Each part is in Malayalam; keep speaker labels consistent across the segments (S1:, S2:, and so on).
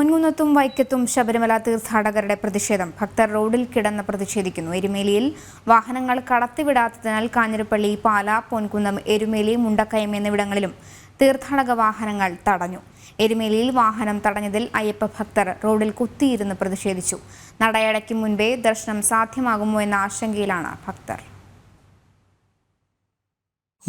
S1: പൊൻകുന്നത്തും വൈക്കത്തും ശബരിമല തീർത്ഥാടകരുടെ പ്രതിഷേധം. ഭക്തർ റോഡിൽ കിടന്ന് പ്രതിഷേധിക്കുന്നു. എരുമേലിയിൽ വാഹനങ്ങൾ കടത്തിവിടാത്തതിനാൽ കാഞ്ഞിരപ്പള്ളി, പാല, പൊൻകുന്നം, എരുമേലി, മുണ്ടക്കയം എന്നിവിടങ്ങളിലും തീർത്ഥാടക വാഹനങ്ങൾ തടഞ്ഞു. എരുമേലിയിൽ വാഹനം തടഞ്ഞതിൽ അയ്യപ്പ ഭക്തർ റോഡിൽ കുത്തിയിരുന്ന് പ്രതിഷേധിച്ചു. നടയടയ്ക്കും മുൻപേ ദർശനം സാധ്യമാകുമോ എന്ന ആശങ്കയിലാണ് ഭക്തർ.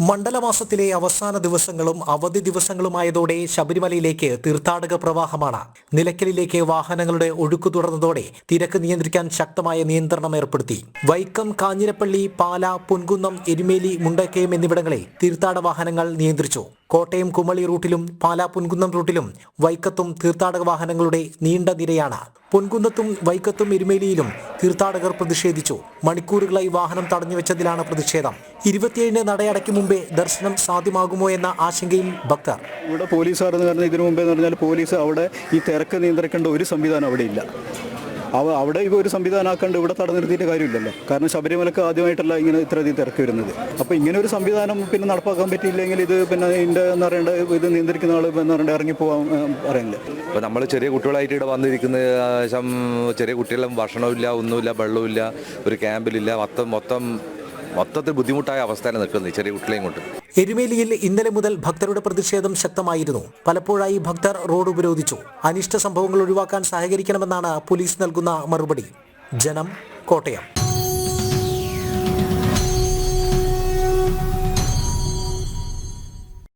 S2: മണ്ഡലമാസത്തിലെ അവസാന ദിവസങ്ങളും അവധി ദിവസങ്ങളുമായതോടെ ശബരിമലയിലേക്ക് തീർത്ഥാടക പ്രവാഹമാണ്. നിലയ്ക്കലിലേക്ക് വാഹനങ്ങളുടെ ഒഴുക്ക് തുടർന്നതോടെ തിരക്ക് നിയന്ത്രിക്കാൻ ശക്തമായ നിയന്ത്രണം ഏർപ്പെടുത്തി. വൈക്കം, കാഞ്ഞിരപ്പള്ളി, പാല, പൊൻകുന്നം, എരുമേലി, മുണ്ടക്കയം എന്നിവിടങ്ങളിൽ തീർത്ഥാടക വാഹനങ്ങൾ നിയന്ത്രിച്ചു. കോട്ടയം കുമളി റൂട്ടിലും പാല പൊൻകുന്നം റൂട്ടിലും വൈക്കത്തും തീർത്ഥാടക വാഹനങ്ങളുടെ നീണ്ട നിരയാണ്. പൊൻകുന്നത്തും വൈക്കത്തും എരുമേലിയിലും തീർത്ഥാടകർ പ്രതിഷേധിച്ചു. മണിക്കൂറുകളായി വാഹനം തടഞ്ഞുവെച്ചതിലാണ് പ്രതിഷേധം. 27 നടയടയ്ക്കും മുമ്പേ ദർശനം സാധ്യമാകുമോ എന്ന ആശങ്കയിൽ ഭക്തർ.
S3: ഇവിടെ പോലീസുകാരെന്ന് പറഞ്ഞാൽ ഇതിനു മുമ്പേ എന്ന് പറഞ്ഞാൽ പോലീസ് അവിടെ ഈ തിരക്ക് നിയന്ത്രിക്കേണ്ട ഒരു സംവിധാനം അവിടെ ഇല്ല. അവിടെ ഇപ്പോൾ ഒരു സംവിധാനമാക്കാണ്ട് ഇവിടെ തടഞ്ഞു നിർത്തിയിട്ട് കാര്യമില്ലല്ലോ. കാരണം ശബരിമലക്ക് ആദ്യമായിട്ടല്ല ഇങ്ങനെ ഇത്രയധികം തിരക്ക് വരുന്നത്. അപ്പോൾ ഇങ്ങനെ ഒരു സംവിധാനം പിന്നെ നടപ്പാക്കാൻ പറ്റിയില്ലെങ്കിൽ ഇത് പിന്നെ ഇതിൻ്റെ എന്ന് പറയേണ്ട ഇത് നിയന്ത്രിക്കുന്ന ആൾ എന്ന് പറയേണ്ട ഇറങ്ങിപ്പോകാൻ പറയുന്നില്ല.
S4: ഇപ്പോൾ നമ്മൾ ചെറിയ കുട്ടികളായിട്ട് ഇവിടെ വന്നിരിക്കുന്ന ചെറിയ കുട്ടികളും ഭക്ഷണമില്ല, ഒന്നുമില്ല, വെള്ളമില്ല, ഒരു ക്യാമ്പിലില്ല, മൊത്തത്തിൽ ബുദ്ധിമുട്ടായ അവസ്ഥയിൽ നിൽക്കുന്നത് ചെറിയ കുട്ടികളെയും കൊണ്ട്.
S2: എരുമേലിയിൽ ഇന്നലെ മുതൽ ഭക്തരുടെ പ്രതിഷേധം ശക്തമായിരുന്നു. പലപ്പോഴായി ഭക്തർ റോഡ് ഉപരോധിച്ചു. അനിഷ്ട സംഭവങ്ങൾ ഒഴിവാക്കാൻ സഹകരിക്കണമെന്നാണ് പോലീസ് നൽകുന്ന മറുപടി. ജനം, കോട്ടയം.